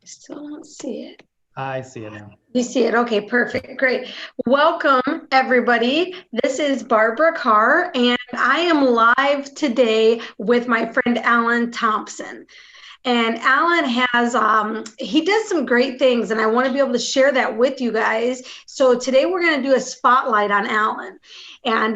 Still don't see it. I see it now. You see it. Okay, perfect. Great. Welcome, everybody. This is Barbara Carr, and I am live today with my friend Allen Thompson. And Allen has, he does some great things, and I want to be able to share that with you guys. So today we're going to do a spotlight on Allen. And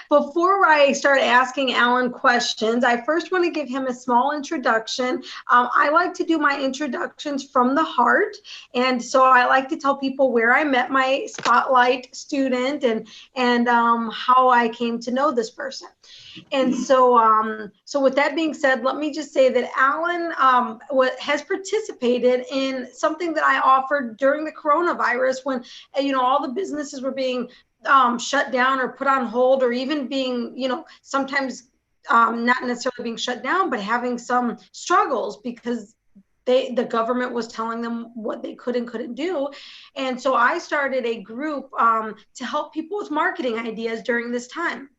before I start asking Allen questions, I first want to give him a small introduction. I like to do my introductions from the heart. And so I like to tell people where I met my spotlight student and how I came to know this person. And so with that being said, let me just say that Allen has participated in something that I offered during the coronavirus when, all the businesses were being shut down or put on hold, or even being, sometimes not necessarily being shut down, but having some struggles because the government was telling them what they could and couldn't do. And so I started a group to help people with marketing ideas during this time.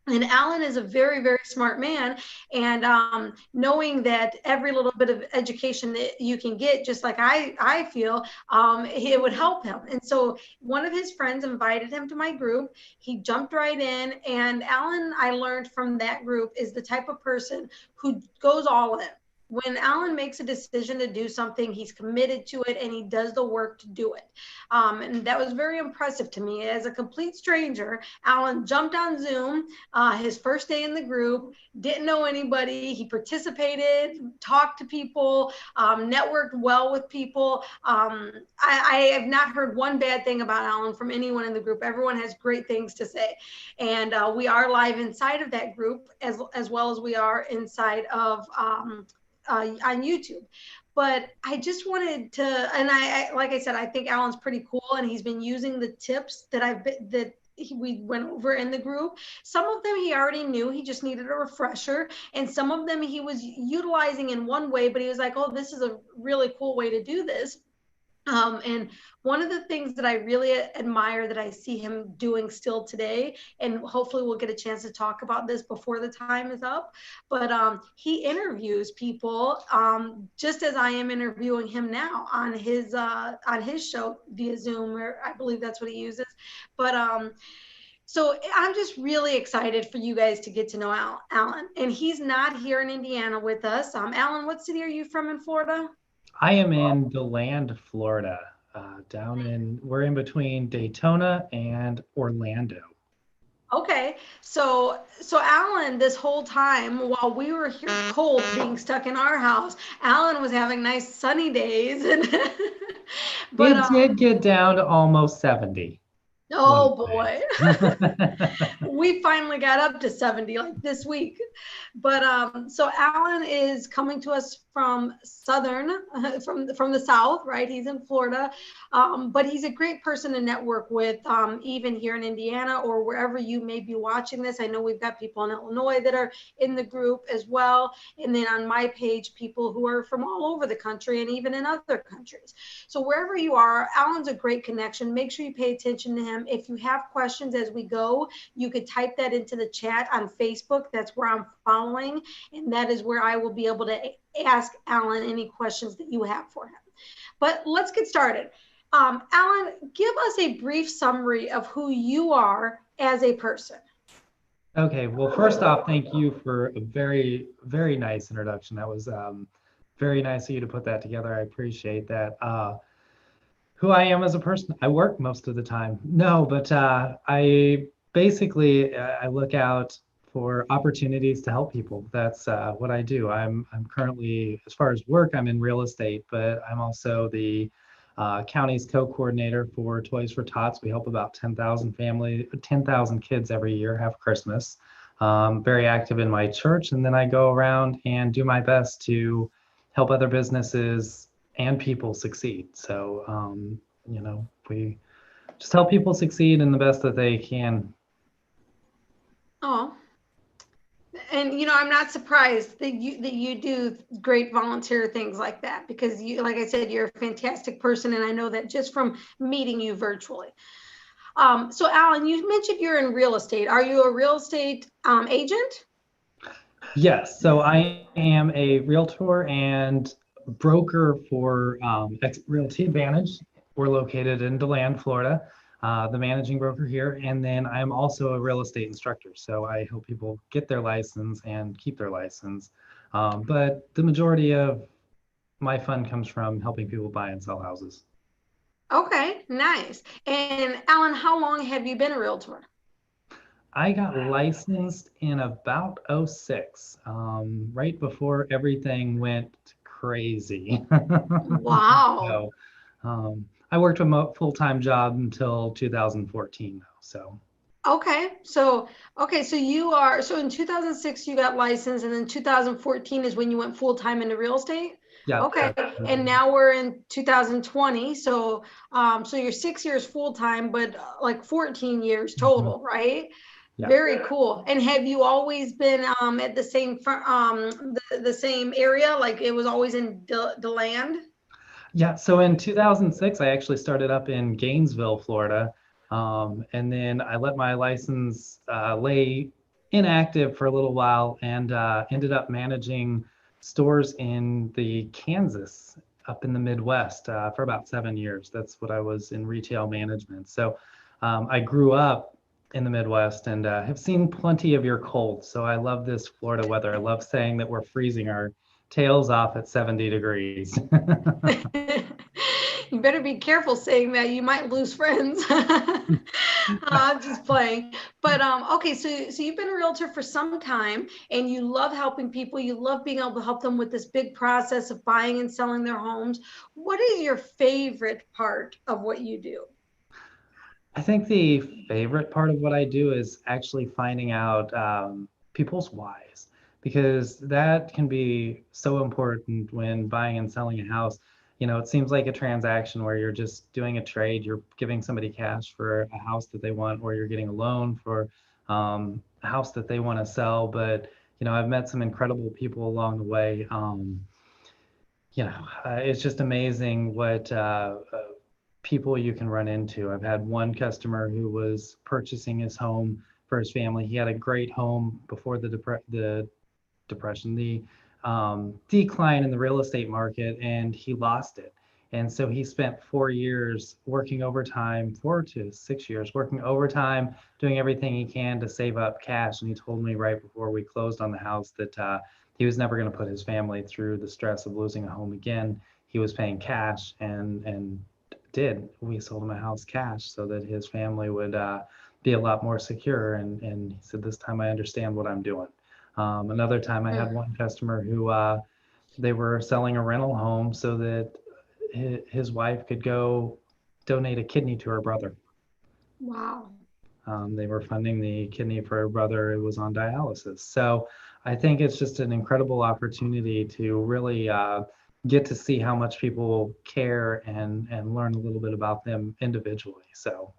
And Allen is a very, very smart man. And knowing that every little bit of education that you can get, just like I feel, it would help him. And so one of his friends invited him to my group. He jumped right in. And Allen, I learned from that group, is the type of person who goes all in. When Allen makes a decision to do something, he's committed to it and he does the work to do it. And that was very impressive to me. As a complete stranger, Allen jumped on Zoom his first day in the group, didn't know anybody. He participated, talked to people, networked well with people. I have not heard one bad thing about Allen from anyone in the group. Everyone has great things to say. And we are live inside of that group as well as we are inside of on YouTube. But I just wanted to, and I like I said, I think Allen's pretty cool, and he's been using the tips that we went over in the group. Some of them he already knew, he just needed a refresher, and some of them he was utilizing in one way, but he was like, oh, this is a really cool way to do this. And one of the things that I really admire that I see him doing still today, and hopefully we'll get a chance to talk about this before the time is up, but he interviews people just as I am interviewing him now on his show via Zoom, or I believe that's what he uses. But so I'm just really excited for you guys to get to know Allen. And he's not here in Indiana with us. Allen, what city are you from in Florida? I am in DeLand, Florida. We're in between Daytona and Orlando. Okay, so Allen, this whole time while we were here cold, being stuck in our house, Allen was having nice sunny days, and but It did get down to almost 70. oh boy, we finally got up to 70 like this week. But so Allen is coming to us from from the south, right? He's in Florida, but he's a great person to network with, even here in Indiana or wherever you may be watching this. I know we've got people in Illinois that are in the group as well, and then on my page, people who are from all over the country and even in other countries. So wherever you are, Allen's a great connection. Make sure you pay attention to him. If you have questions as we go, you could type that into the chat on Facebook. That's where I'm following, and that is where I will be able to ask Allen any questions that you have for him. But let's get started. Allen, give us a brief summary of who you are as a person. Okay, well, first off, thank you for a very, very nice introduction. That was very nice of you to put that together. I appreciate that. Who I am as a person, I work most of the time. No, but I basically I look out for opportunities to help people. That's what I do. I'm currently, as far as work, I'm in real estate, but I'm also the county's co-coordinator for Toys for Tots. We help about 10,000 kids every year have Christmas. Very active in my church, and then I go around and do my best to help other businesses and people succeed. So, we just help people succeed in the best that they can. Oh, and I'm not surprised that you do great volunteer things like that, because you, like I said, you're a fantastic person, and I know that just from meeting you virtually. So Allen, you mentioned you're in real estate. Are you a real estate agent? Yes, so I am a realtor, and broker for Realty Advantage. We're located in DeLand, Florida, the managing broker here. And then I'm also a real estate instructor. So I help people get their license and keep their license. But the majority of my fun comes from helping people buy and sell houses. Okay, nice. And Alan, how long have you been a realtor? I got licensed in about '06, right before everything went crazy. Wow. So I worked a full-time job until 2014, though. So Okay. So so in 2006 you got licensed and then 2014 is when you went full time into real estate. yeah, Okay. And now we're in 2020. So you're 6 years full time, but like 14 years mhm, total, right? yeah. Very cool. And have you always been at the the same area? Like it was always in the land? Yeah, so in 2006, I actually started up in Gainesville, Florida. And then I let my license lay inactive for a little while and ended up managing stores in the Kansas, up in the Midwest, for about 7 years. That's what I was in retail management. So I grew up in the Midwest and have seen plenty of your cold. So I love this Florida weather. I love saying that we're freezing our tails off at 70 degrees. You better be careful saying that. You might lose friends. I'm just playing. But okay, so you've been a realtor for some time and you love helping people. You love being able to help them with this big process of buying and selling their homes. What is your favorite part of what you do? I think the favorite part of what I do is actually finding out people's whys, because that can be so important when buying and selling a house. You know, it seems like a transaction where you're just doing a trade, you're giving somebody cash for a house that they want, or you're getting a loan for a house that they want to sell. But, you know, I've met some incredible people along the way. It's just amazing what people you can run into. I've had one customer who was purchasing his home for his family. He had a great home before the depression, the decline in the real estate market, and he lost it. And so he spent 4 years working overtime, 4 to 6 years working overtime, doing everything he can to save up cash. And he told me right before we closed on the house that he was never going to put his family through the stress of losing a home again. He was paying cash and did. We sold him a house cash so that his family would be a lot more secure. And he said, "This time I understand what I'm doing." Another time I had one customer who they were selling a rental home so that his wife could go donate a kidney to her brother. Wow. They were funding the kidney for her brother who was on dialysis. So I think it's just an incredible opportunity to really get to see how much people care and learn a little bit about them individually. So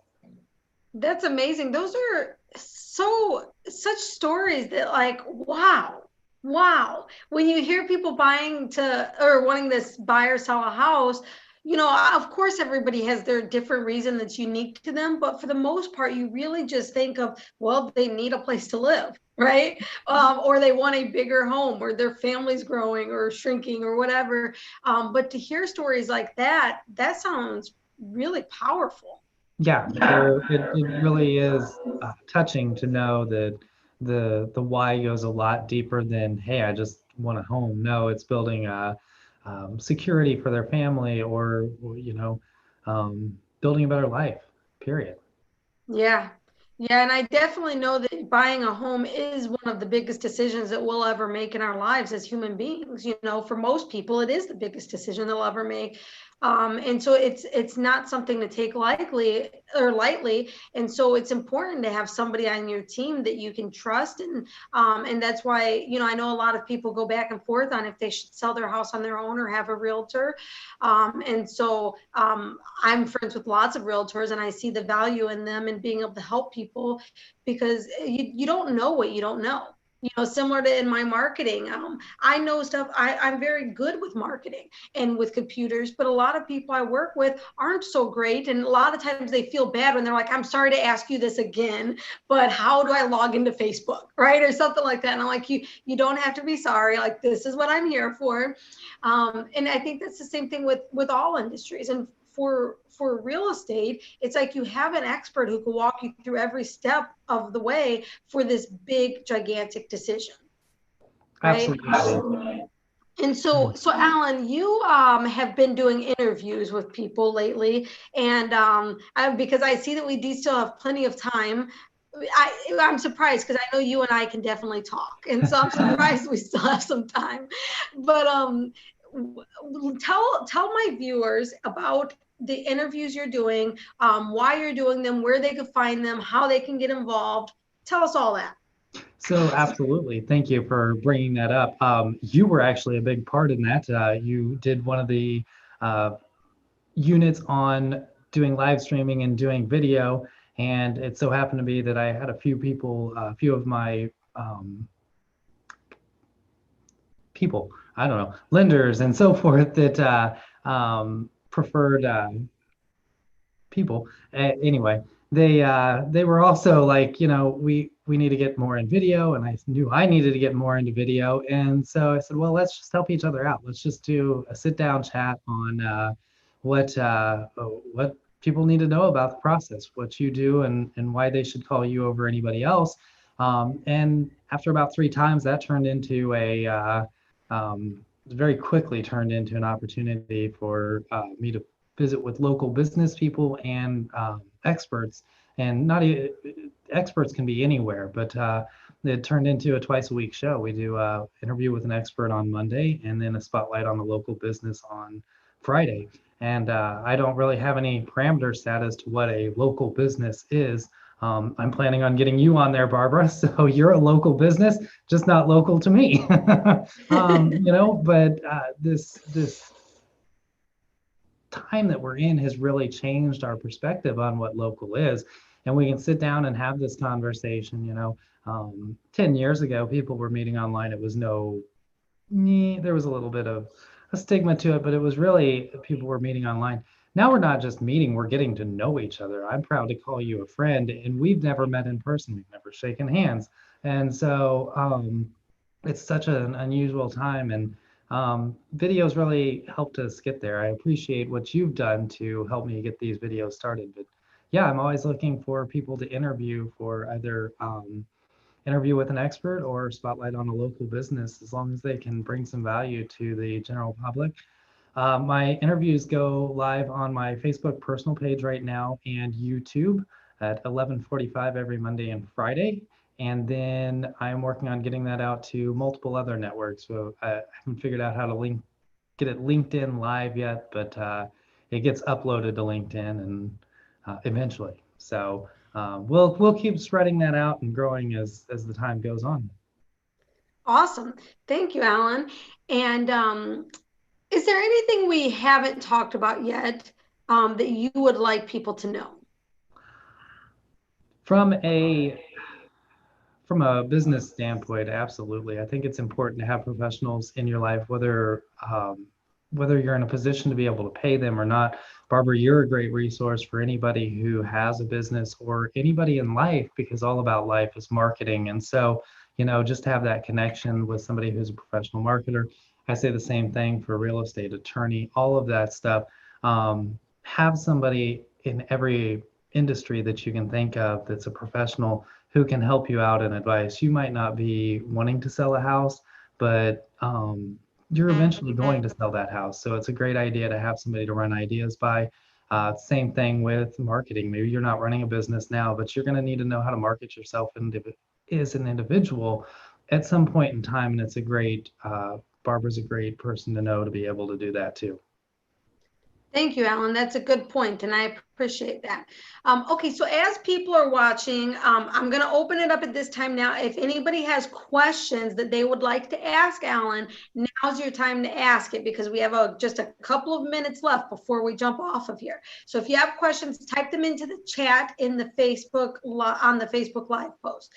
That's amazing. Those are such stories that like, wow, wow. When you hear people buying to or wanting this buy or sell a house, of course everybody has their different reason that's unique to them, but for the most part, you really just think of, well, they need a place to live, right? Or they want a bigger home, or their family's growing or shrinking or whatever. But to hear stories like that sounds really powerful. yeah, it really is touching to know that the why goes a lot deeper than, hey, I just want a home. No, it's building security for their family, or building a better life. Period. Yeah. Yeah. And I definitely know that buying a home is one of the biggest decisions that we'll ever make in our lives as human beings. For most people, it is the biggest decision they'll ever make. And so it's not something to take lightly. And so it's important to have somebody on your team that you can trust. And that's why, I know a lot of people go back and forth on if they should sell their house on their own or have a realtor. I'm friends with lots of realtors and I see the value in them and being able to help people because you don't know what you don't know. Similar to in my marketing. I know stuff. I'm very good with marketing and with computers, but a lot of people I work with aren't so great. And a lot of times they feel bad when they're like, I'm sorry to ask you this again, but how do I log into Facebook, right? Or something like that. And I'm like, you don't have to be sorry. Like, this is what I'm here for. And I think that's the same thing with all industries. And for real estate, it's like you have an expert who can walk you through every step of the way for this big, gigantic decision, right? Absolutely. And so Allen, you have been doing interviews with people lately, and because I see that we do still have plenty of time. I'm surprised because I know you and I can definitely talk, and so I'm surprised we still have some time. But tell my viewers about the interviews you're doing, why you're doing them, where they can find them, how they can get involved. Tell us all that. So absolutely, thank you for bringing that up. You were actually a big part in that. You did one of the uh, units on doing live streaming and doing video, and it so happened to be that I had a few people, a few of my people, I don't know, lenders and so forth that preferred people. Anyway, they were also like, we need to get more in video, and I knew I needed to get more into video, and so I said, well, let's just help each other out. Let's just do a sit down chat on what people need to know about the process, what you do, and why they should call you over anybody else. And after about 3 times, that turned into very quickly turned into an opportunity for me to visit with local business people and experts. And not experts can be anywhere, but it turned into a twice-a-week show. We do an interview with an expert on Monday, and then a spotlight on the local business on Friday. And I don't really have any parameters set as to what a local business is. I'm planning on getting you on there, Barbara. So you're a local business, just not local to me. But this time that we're in has really changed our perspective on what local is, and we can sit down and have this conversation. 10 years ago, people were meeting online. It was there was a little bit of a stigma to it, but it was really people were meeting online. Now we're not just meeting, we're getting to know each other. I'm proud to call you a friend, and we've never met in person. We've never shaken hands. And so it's such an unusual time, and videos really helped us get there. I appreciate what you've done to help me get these videos started. But yeah, I'm always looking for people to interview for either interview with an expert or spotlight on a local business, as long as they can bring some value to the general public. My interviews go live on my Facebook personal page right now and YouTube at 11:45 every Monday and Friday. And then I'm working on getting that out to multiple other networks. So I haven't figured out how to get it LinkedIn live yet, but it gets uploaded to LinkedIn and eventually. So we'll keep spreading that out and growing as the time goes on. Awesome. Thank you, Allen. And is there anything we haven't talked about yet that you would like people to know? From a business standpoint, absolutely. I think it's important to have professionals in your life, whether you're in a position to be able to pay them or not. Barbara, you're a great resource for anybody who has a business or anybody in life, because all about life is marketing. And so, just have that connection with somebody who's a professional marketer. I say the same thing for real estate attorney, all of that stuff. Have somebody in every industry that you can think of that's a professional who can help you out in advice. You might not be wanting to sell a house, but you're eventually going to sell that house. So it's a great idea to have somebody to run ideas by. Same thing with marketing. Maybe you're not running a business now, but you're going to need to know how to market yourself as an individual at some point in time. And it's Barbara's a great person to know to be able to do that too. Thank you, Allen. That's a good point, and I appreciate that. Okay, so as people are watching, I'm going to open it up at this time now. If anybody has questions that they would like to ask Allen, now's your time to ask it, because we have just a couple of minutes left before we jump off of here. So if you have questions, type them into the chat in the on the Facebook Live post.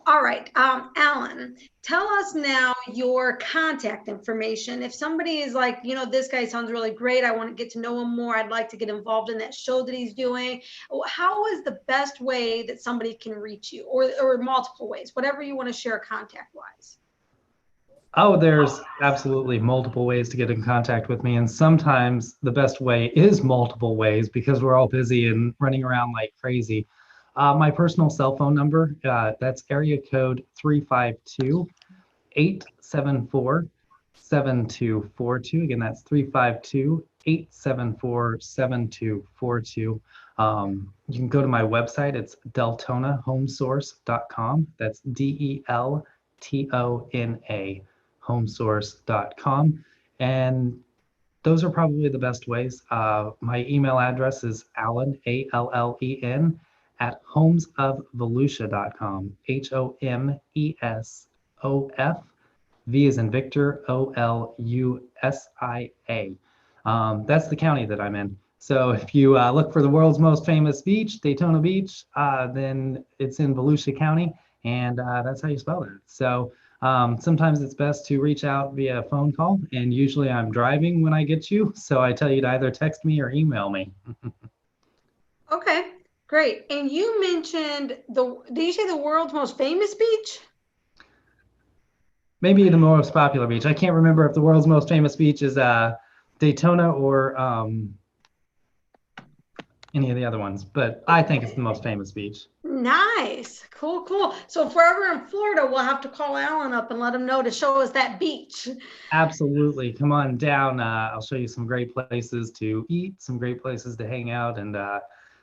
All right, Alan, tell us now your contact information. If somebody is like, this guy sounds really great, I want to get to know him more, I'd like to get involved in that show that he's doing. How is the best way that somebody can reach you, or multiple ways, whatever you want to share contact wise? Oh, there's absolutely multiple ways to get in contact with me. And sometimes the best way is multiple ways because we're all busy and running around like crazy. My personal cell phone number, that's area code 352 874 7242. Again, that's 352 874 7242. You can go to my website. It's deltonahomesource.com. That's DELTONA homesource.com. And those are probably the best ways. My email address is Allen, ALLEN, at homesofvolusia.com, HOMESOF, V as in Victor, OLUSIA. That's the county that I'm in. So if you look for the world's most famous beach, Daytona Beach, then it's in Volusia County, and that's how you spell that. So sometimes it's best to reach out via phone call, and usually I'm driving when I get you, so I tell you to either text me or email me. Okay, great. And you mentioned did you say the world's most famous beach? Maybe the most popular beach. I can't remember if the world's most famous beach is Daytona or any of the other ones, but I think it's the most famous beach. Nice. Cool, cool. So if we're ever in Florida, we'll have to call Alan up and let him know to show us that beach. Absolutely. Come on down. I'll show you some great places to eat, some great places to hang out, and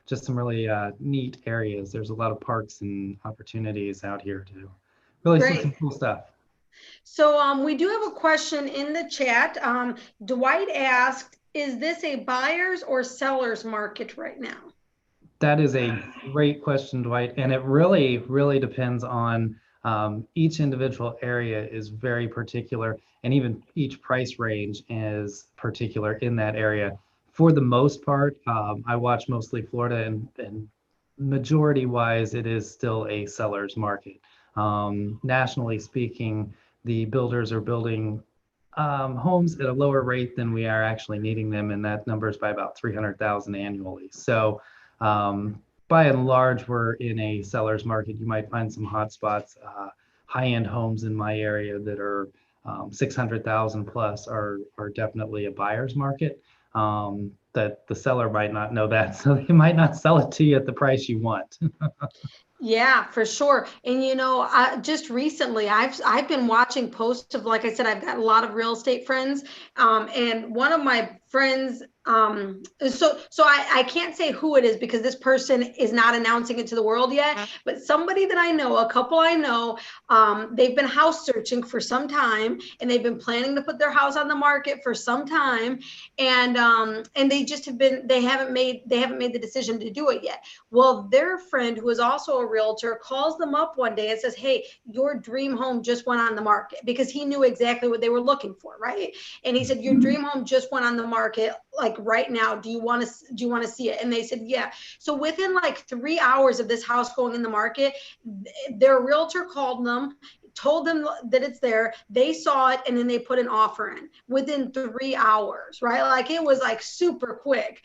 just some really neat areas. There's a lot of parks and opportunities out here to really see some cool stuff. So we do have a question in the chat. Dwight asked, is this a buyer's or seller's market right now? That is a great question, Dwight. And it really, really depends on each individual area is very particular, and even each price range is particular in that area. For the most part, I watch mostly Florida, and majority wise, it is still a seller's market. Nationally speaking, the builders are building homes at a lower rate than we are actually needing them, and that number is by about 300,000 annually. So by and large, we're in a seller's market. You might find some hot spots, high-end homes in my area that are 600,000 plus are definitely a buyer's market. That the seller might not know that, so they might not sell it to you at the price you want. Yeah, for sure. And just recently, I've been watching posts of, like I said, I've got a lot of real estate friends, and one of my friends, so I can't say who it is because this person is not announcing it to the world yet, but somebody that I know, a couple I know, they've been house searching for some time, and they've been planning to put their house on the market for some time, and they just they haven't made the decision to do it yet. Well, their friend, who is also a realtor, calls them up one day and says, hey, your dream home just went on the market, because he knew exactly what they were looking for, right? And he said, your dream home just went on the market, like right now. Do you want to see it? And they said, yeah. So within like 3 hours of this house going in the market, their realtor called them, told them that it's there, they saw it, and then they put an offer in within 3 hours, right? Like, it was like super quick.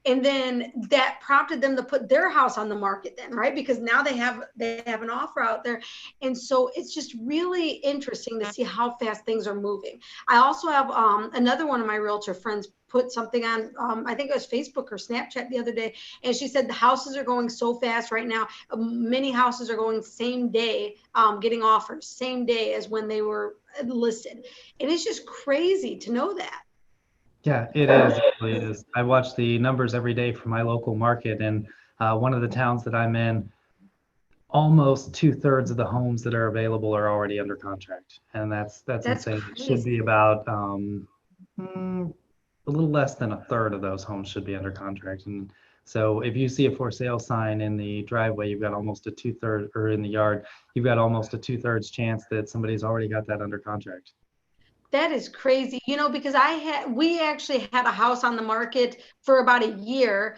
And then that prompted them to put their house on the market then, right? Because now they have an offer out there. And so it's just really interesting to see how fast things are moving. I also have another one of my realtor friends put something on, I think it was Facebook or Snapchat the other day, and she said the houses are going so fast right now. Many houses are going same day, getting offers same day as when they were listed. And it's just crazy to know that. Yeah, it is. It really is. I watch the numbers every day for my local market, and one of the towns that I'm in, almost 2/3 of the homes that are available are already under contract, and that's insane. It should be about a little less than a third of those homes should be under contract. And so if you see a for sale sign in the driveway, you've got almost a 2/3, or in the yard, you've got almost a 2/3 chance that somebody's already got that under contract. That is crazy, because we actually had a house on the market for about a year,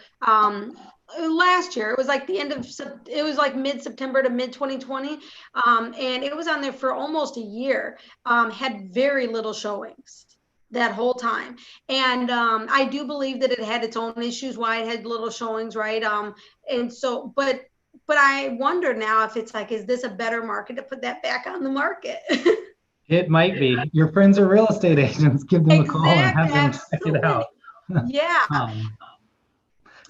last year. It was like the end of, it was like mid-September to mid-2020. And it was on there for almost a year. Had very little showings that whole time. And I do believe that it had its own issues why it had little showings, right? And so, but I wonder now if it's like, is this a better market to put that back on the market? It might be. Your friends are real estate agents. Give them a call and Exactly, have them check it absolutely. out. Yeah, Um,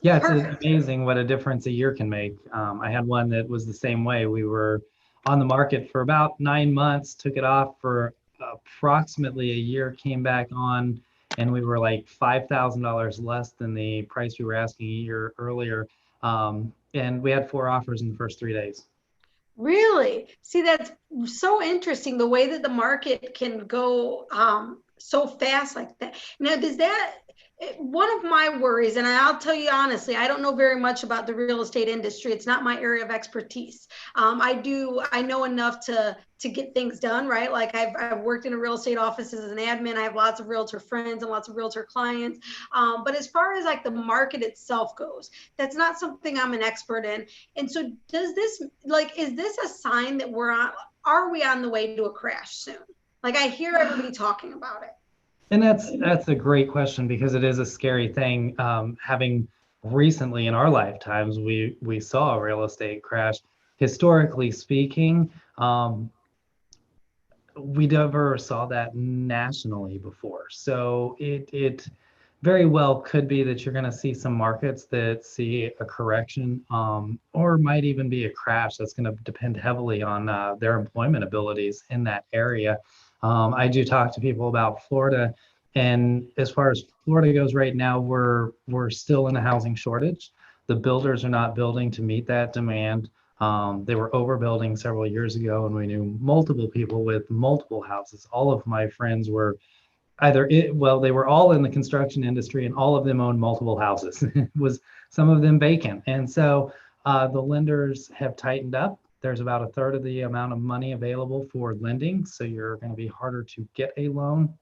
yeah, it's perfect. amazing what a difference a year can make. I had one that was the same way. We were on the market for about 9 months, took it off for approximately a year, came back on, and we were like $5,000 less than the price we were asking a year earlier. And we had 4 offers in the first 3 days. Really? See, that's so interesting the way that the market can go so fast like that. Now, does that, one of my worries, and I'll tell you honestly, I don't know very much about the real estate industry. It's not my area of expertise. I know enough to get things done, right? Like I've worked in a real estate office as an admin. I have lots of realtor friends and lots of realtor clients. But as far as like the market itself goes, that's not something I'm an expert in. And so does this, like, is this a sign that are we on the way to a crash soon? Like I hear everybody talking about it. And that's a great question because it is a scary thing. Having recently in our lifetimes, we saw a real estate crash. Historically speaking, we never saw that nationally before. So it very well could be that you're going to see some markets that see a correction, or might even be a crash. That's going to depend heavily on their employment abilities in that area. I do talk to people about Florida, and as far as Florida goes right now, we're still in a housing shortage. The builders are not building to meet that demand. They were overbuilding several years ago, and we knew multiple people with multiple houses. All of my friends were well, they were all in the construction industry, and all of them owned multiple houses. It was some of them vacant, and so the lenders have tightened up. There's about a third of the amount of money available for lending, so you're going to be harder to get a loan.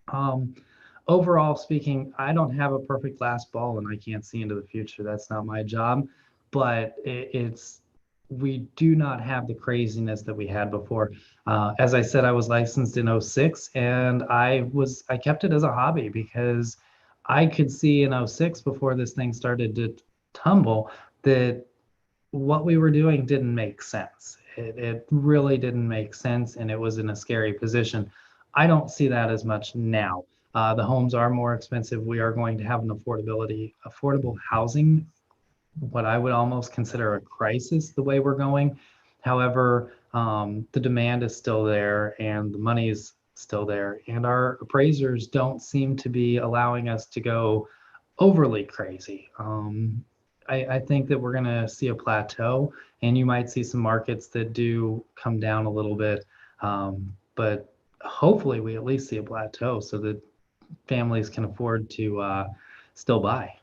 Um, Overall speaking, I don't have a perfect glass ball, and I can't see into the future. That's not my job, but it's we do not have the craziness that we had before. As I said, I was licensed in '06, and I kept it as a hobby because I could see in '06 before this thing started to tumble that what we were doing didn't make sense. It really didn't make sense, and it was in a scary position. I don't see that as much now. The homes are more expensive. We are going to have an affordable housing, what I would almost consider a crisis the way we're going. However, the demand is still there and the money is still there, and our appraisers don't seem to be allowing us to go overly crazy. I think that we're going to see a plateau, and you might see some markets that do come down a little bit. But hopefully, we at least see a plateau so that families can afford to still buy.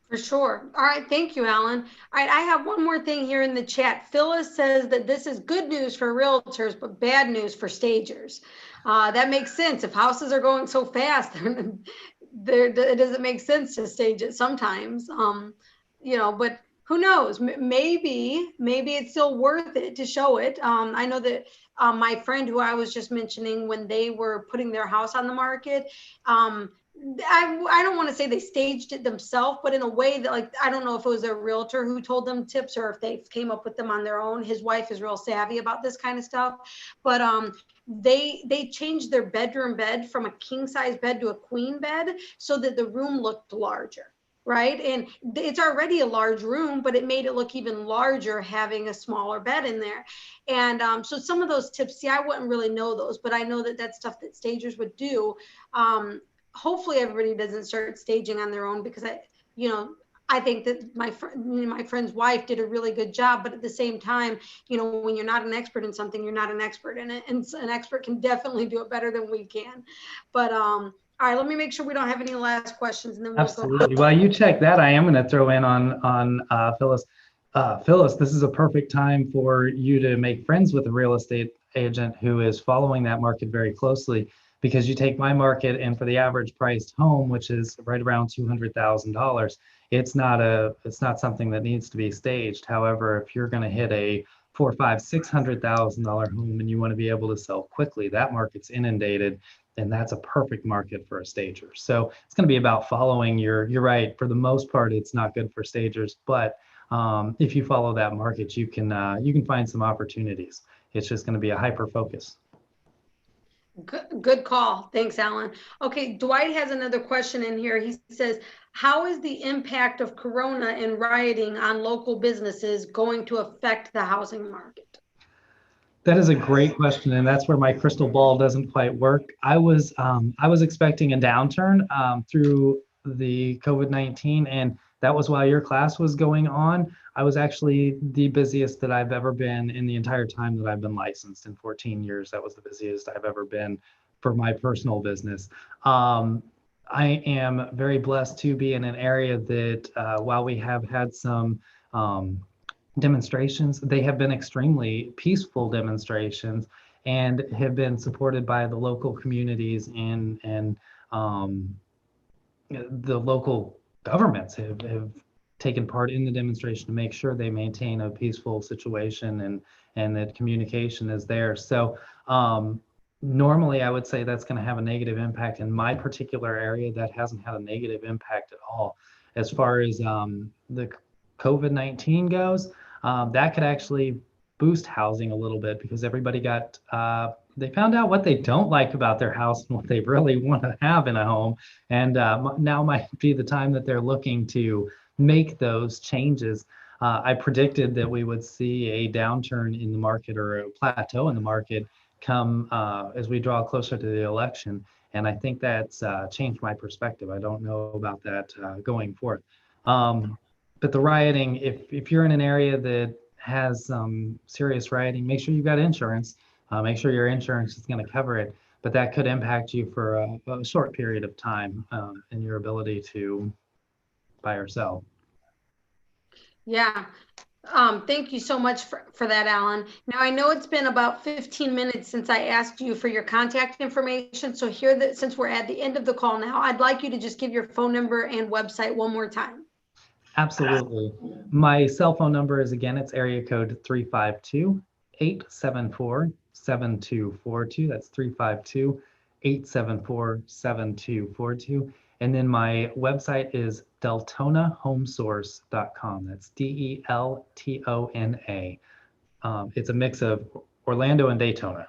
For sure. All right. Thank you, Alan. All right. I have one more thing here in the chat. Phyllis says that this is good news for realtors, but bad news for stagers. That makes sense. If houses are going so fast, it doesn't make sense to stage it sometimes. But who knows? Maybe it's still worth it to show it. I know that my friend who I was just mentioning, when they were putting their house on the market, I don't want to say they staged it themselves, but in a way that, like, I don't know if it was their realtor who told them tips or if they came up with them on their own. His wife is real savvy about this kind of stuff, but they changed their bedroom bed from a king size bed to a queen bed so that the room looked larger. Right. And it's already a large room, but it made it look even larger having a smaller bed in there. And so some of those tips, see, I wouldn't really know those, but I know that that's stuff that stagers would do. Hopefully everybody doesn't start staging on their own, because I think that my friend's wife did a really good job, but at the same time, when you're not an expert in something, you're not an expert in it, and an expert can definitely do it better than we can. But all right, let me make sure we don't have any last questions, and then we'll Absolutely. go. While you check that, I am going to throw in on Phyllis. Phyllis, this is a perfect time for you to make friends with a real estate agent who is following that market very closely. Because you take my market, and for the average priced home, which is right around $200,000, it's not something that needs to be staged. However, if you're going to hit a four, five, $600,000 home and you want to be able to sell quickly, that market's inundated, and that's a perfect market for a stager. So it's going to be about following you're right. For the most part, it's not good for stagers, but if you follow that market, you can find some opportunities. It's just going to be a hyper focus. Good call. Thanks, Alan. Okay, Dwight has another question in here. He says, how is the impact of Corona and rioting on local businesses going to affect the housing market? That is a great question, and that's where my crystal ball doesn't quite work. I was expecting a downturn through the COVID-19, and that was while your class was going on. I was actually the busiest that I've ever been in the entire time that I've been licensed in 14 years. That was the busiest I've ever been for my personal business. I am very blessed to be in an area that, while we have had some demonstrations, they have been extremely peaceful demonstrations and have been supported by the local communities, and the local governments have taken part in the demonstration to make sure they maintain a peaceful situation, and that communication is there. So normally I would say that's going to have a negative impact. In my particular area, that hasn't had a negative impact at all. As far as the COVID-19 goes, that could actually boost housing a little bit, because everybody they found out what they don't like about their house and what they really want to have in a home. And now might be the time that they're looking to make those changes. I predicted that we would see a downturn in the market, or a plateau in the market, come as we draw closer to the election. And I think that's changed my perspective. I don't know about that going forth. But the rioting, if you're in an area that has some serious rioting, make sure you've got insurance. Make sure your insurance is going to cover it. But that could impact you for a short period of time in your ability to buy or sell. Yeah. Thank you so much for that, Alan. Now, I know it's been about 15 minutes since I asked you for your contact information. So since we're at the end of the call now, I'd like you to just give your phone number and website one more time. Absolutely. My cell phone number is, again, it's area code 352-874-7242. That's 352-874-7242. And then my website is deltonahomesource.com. That's DELTONA. It's a mix of Orlando and Daytona.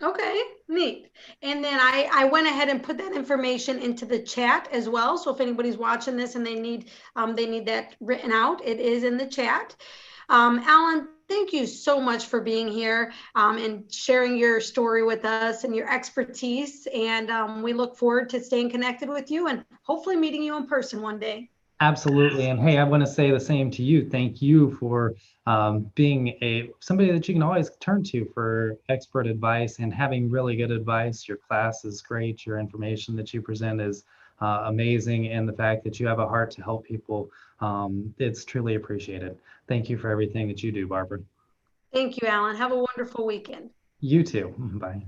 Okay, neat. And then I went ahead and put that information into the chat as well. So if anybody's watching this and they need that written out, it is in the chat. Alan, thank you so much for being here and sharing your story with us and your expertise. And we look forward to staying connected with you and hopefully meeting you in person one day. Absolutely. And hey, I want to say the same to you. Thank you for being somebody that you can always turn to for expert advice, and having really good advice. Your class is great. Your information that you present is amazing. And the fact that you have a heart to help people, it's truly appreciated. Thank you for everything that you do, Barbara. Thank you, Alan. Have a wonderful weekend. You too. Bye.